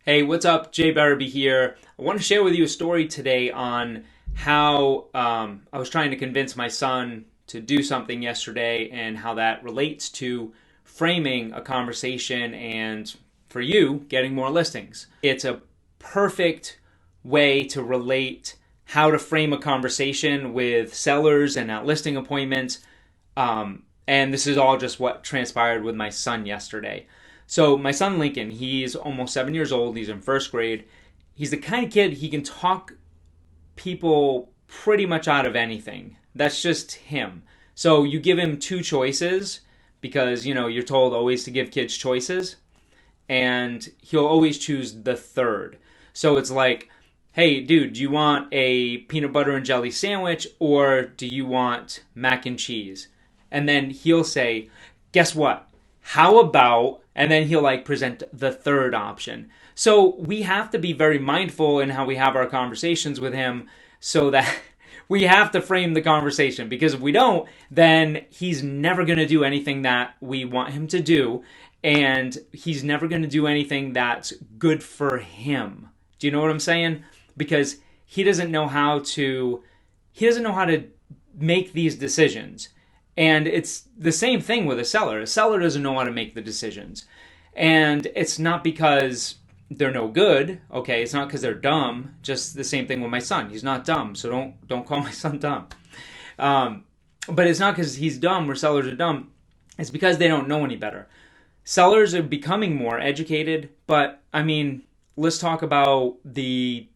Hey, what's up? Jay Berube here. I want to share with you a story today on how I was trying to convince my son to do something yesterday and how that relates to framing a conversation and, for you, getting more listings. It's a perfect way to relate how to frame a conversation with sellers and at listing appointments. And this is all just what transpired with my son yesterday. So my son Lincoln, he's almost 7 years old. He's in first grade. He's the kind of kid, he can talk people pretty much out of anything. That's just him. So you give him two choices because, you're told always to give kids choices. And he'll always choose the third. So it's like, hey, dude, do you want a peanut butter and jelly sandwich or do you want mac and cheese? And then he'll say, guess what? How about, and then he'll present the third option. So we have to be very mindful in how we have our conversations with him so that we have to frame the conversation, because if we don't, then he's never going to do anything that we want him to do, and he's never going to do anything that's good for him. Do you know what I'm saying? Because he doesn't know how to make these decisions. And it's the same thing with a seller. A seller doesn't know how to make the decisions. And it's not because they're no good, okay? It's not because they're dumb. Just the same thing with my son. He's not dumb, so don't call my son dumb. But it's not because he's dumb or sellers are dumb. It's because they don't know any better. Sellers are becoming more educated, but let's talk about let's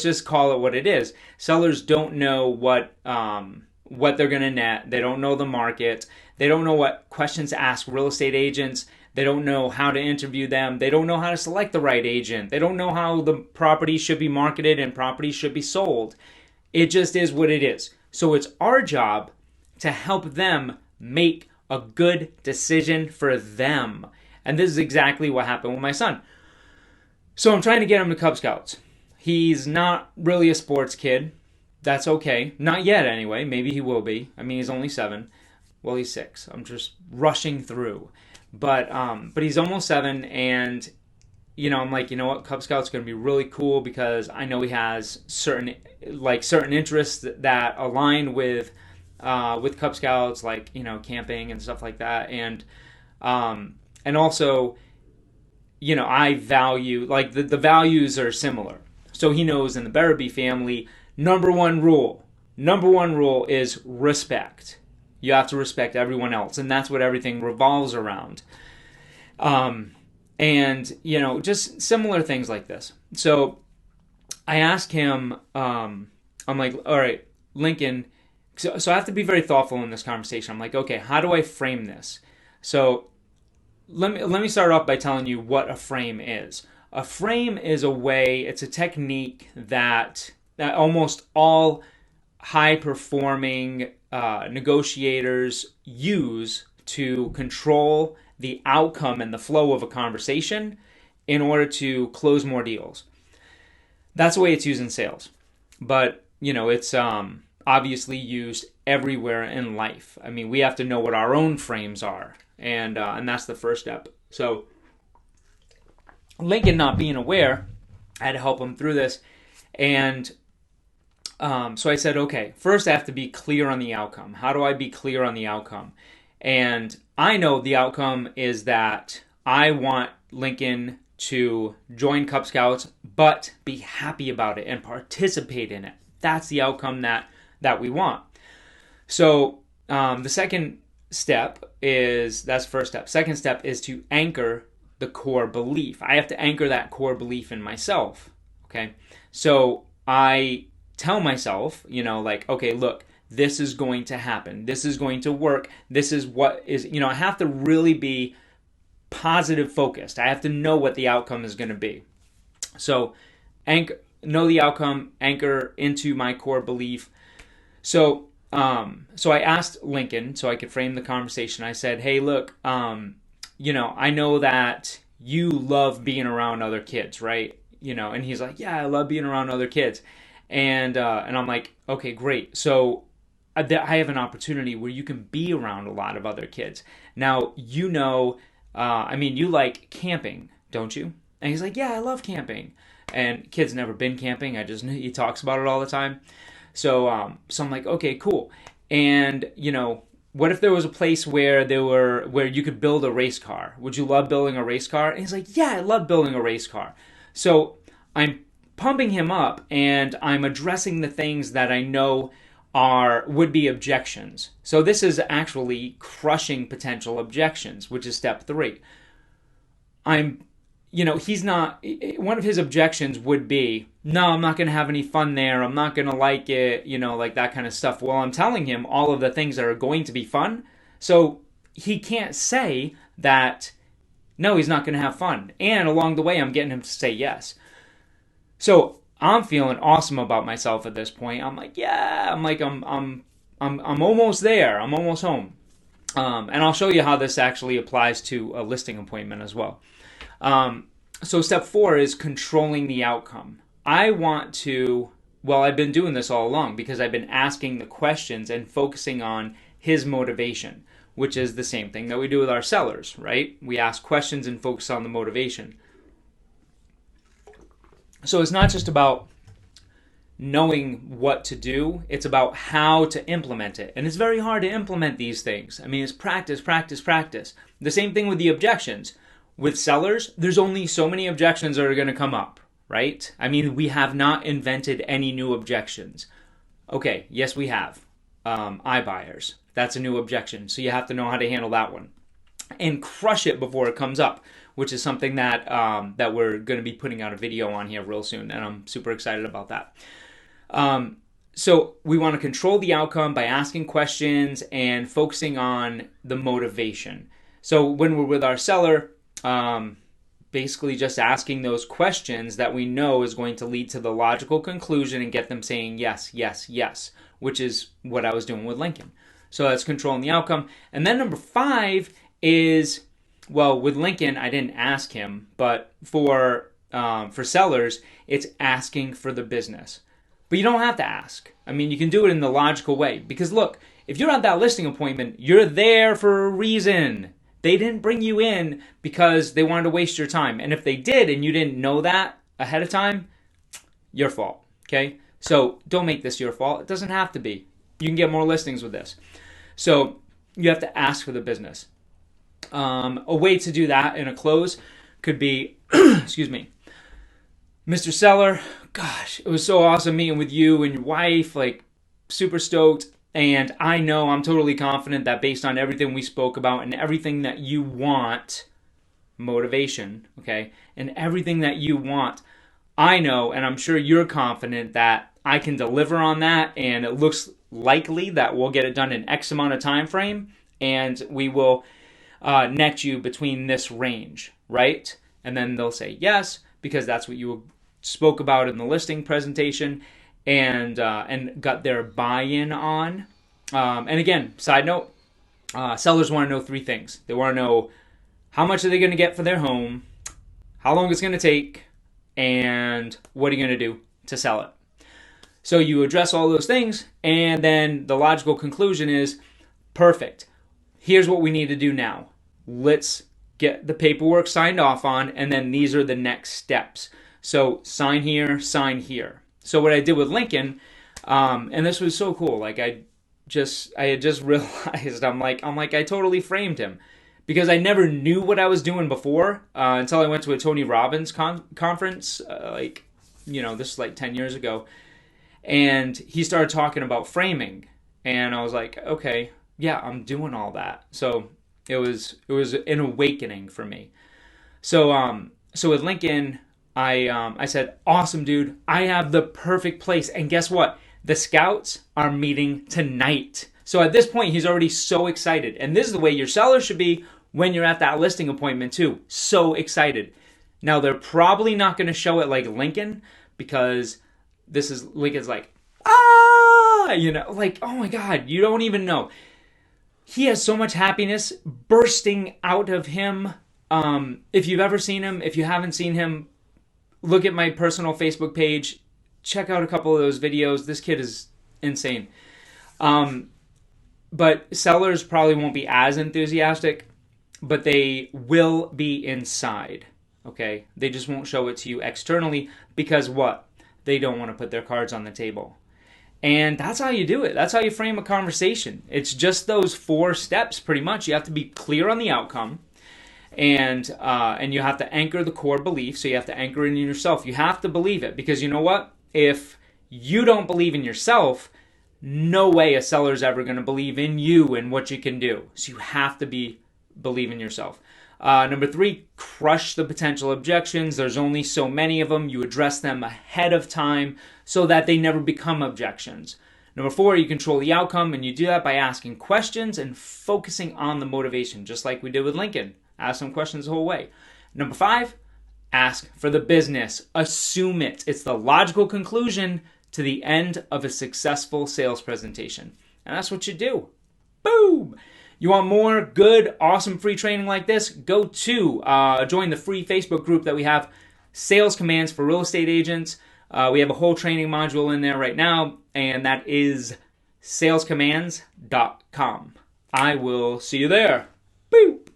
just call it what it is. Sellers don't know what they're going to net. They don't know the market. They don't know what questions to ask real estate agents. They don't know how to interview them. They don't know how to select the right agent. They don't know how the property should be marketed and properties should be sold. It just is what it is. So it's our job to help them make a good decision for them. And this is exactly what happened with my son. So I'm trying to get him to Cub Scouts. He's not really a sports kid. That's okay. Not yet, anyway. Maybe he will be. He's only 7. Well, he's 6. I'm just rushing through. But he's almost 7, and, I'm like, you know what? Cub Scouts going to be really cool because I know he has certain interests that align with Cub Scouts, camping and stuff like that. And also, I value, the values are similar. So he knows in the Berube family, Number one rule is respect. You have to respect everyone else, and that's what everything revolves around. Just similar things like this. So I asked him, I'm like, all right, Lincoln, so I have to be very thoughtful in this conversation. I'm like, okay, how do I frame this? So let me start off by telling you what a frame is. A frame is it's a technique that almost all high-performing negotiators use to control the outcome and the flow of a conversation in order to close more deals. That's the way it's used in sales. But, it's obviously used everywhere in life. We have to know what our own frames are, and that's the first step. So Lincoln not being aware, I had to help him through this, and so I said, okay, first I have to be clear on the outcome. How do I be clear on the outcome? And I know the outcome is that I want Lincoln to join Cub Scouts, but be happy about it and participate in it. That's the outcome that we want. So the second step that's the first step. Second step is to anchor the core belief. I have to anchor that core belief in myself. Okay. So I tell myself, okay, look, this is going to happen. This is going to work. This is what is, I have to really be positive focused. I have to know what the outcome is going to be. So know the outcome, anchor into my core belief. So I asked Lincoln so I could frame the conversation. I said, hey, look, I know that you love being around other kids, right? And he's like, yeah, I love being around other kids. And I'm like, okay, great. So I have an opportunity where you can be around a lot of other kids. Now, you like camping, don't you? And he's like, yeah, I love camping. And kid's never been camping. He talks about it all the time. So I'm like, okay, cool. And what if there was a place where you could build a race car? Would you love building a race car? And he's like, yeah, I love building a race car. So I'm pumping him up, and I'm addressing the things that I know would be objections. So this is actually crushing potential objections, which is step 3. He's not, one of his objections would be, no, I'm not going to have any fun there. I'm not going to like it, like that kind of stuff. Well, I'm telling him all of the things that are going to be fun. So he can't say that, no, he's not going to have fun. And along the way, I'm getting him to say yes. So I'm feeling awesome about myself at this point. I'm like, yeah, I'm almost there. I'm almost home. And I'll show you how this actually applies to a listing appointment as well. So step 4 is controlling the outcome. I've been doing this all along because I've been asking the questions and focusing on his motivation, which is the same thing that we do with our sellers, right? We ask questions and focus on the motivation. So it's not just about knowing what to do, it's about how to implement it. And it's very hard to implement these things. I mean, it's practice, practice, practice. The same thing with the objections. With sellers, there's only so many objections that are going to come up, right? I mean, we have not invented any new objections. Okay, yes, we have. iBuyers. That's a new objection. So you have to know how to handle that one. And crush it before it comes up, which is something that we're going to be putting out a video on here real soon, and I'm super excited about that. So we want to control the outcome by asking questions and focusing on the motivation. So when we're with our seller, basically just asking those questions that we know is going to lead to the logical conclusion and get them saying yes, yes, yes, which is what I was doing with Lincoln. So that's controlling the outcome. And then number 5 is, well, with Lincoln, I didn't ask him, but for sellers, it's asking for the business. But you don't have to ask. I mean, you can do it in the logical way. Because look, if you're at that listing appointment, you're there for a reason. They didn't bring you in because they wanted to waste your time. And if they did and you didn't know that ahead of time, your fault, okay? So don't make this your fault. It doesn't have to be. You can get more listings with this. So you have to ask for the business. A way to do that in a close could be, excuse me, Mr. Seller, gosh, it was so awesome meeting with you and your wife, like super stoked. And I know I'm totally confident that based on everything we spoke about and everything that you want, motivation, okay, and everything that you want, I know, and I'm sure you're confident that I can deliver on that, and it looks likely that we'll get it done in X amount of time frame, and we will net you between this range, right? And then they'll say yes, because that's what you spoke about in the listing presentation, and got their buy-in on. And again, side note, sellers want to know 3 things. They want to know how much are they going to get for their home, how long it's going to take, and what are you going to do to sell it. So you address all those things, and then the logical conclusion is, perfect. Here's what we need to do now. Let's get the paperwork signed off on, and then these are the next steps. So sign here, sign here. So what I did with Lincoln, and this was so cool. Like I had just realized, I'm like, I totally framed him, because I never knew what I was doing before until I went to a Tony Robbins conference, this is like 10 years ago, and he started talking about framing, and I was like, okay, yeah, I'm doing all that. So it was an awakening for me. So with Lincoln, I said, awesome, dude, I have the perfect place. And guess what? The scouts are meeting tonight. So at this point, he's already so excited. And this is the way your seller should be when you're at that listing appointment too. So excited. Now, they're probably not going to show it like Lincoln, because Lincoln's like, like, oh my God, you don't even know. He has so much happiness bursting out of him. If you've ever seen him, if you haven't seen him, look at my personal Facebook page. Check out a couple of those videos. This kid is insane. But sellers probably won't be as enthusiastic, but they will be inside. Okay, they just won't show it to you externally because what? They don't want to put their cards on the table. And that's how you do it. That's how you frame a conversation. It's just those 4 steps pretty much. You have to be clear on the outcome, and you have to anchor the core belief. So you have to anchor it in yourself. You have to believe it, because you know what? If you don't believe in yourself, no way a seller's ever going to believe in you and what you can do. So you have to believe in yourself. Number 3, crush the potential objections. There's only so many of them. You address them ahead of time so that they never become objections. Number 4, you control the outcome, and you do that by asking questions and focusing on the motivation, just like we did with Lincoln. Ask some questions the whole way. Number 5, ask for the business. Assume it. It's the logical conclusion to the end of a successful sales presentation. And that's what you do. Boom! You want more good, awesome free training like this? Go to join the free Facebook group that we have, Sales Commands for Real Estate Agents. We have a whole training module in there right now, and that is salescommands.com. I will see you there.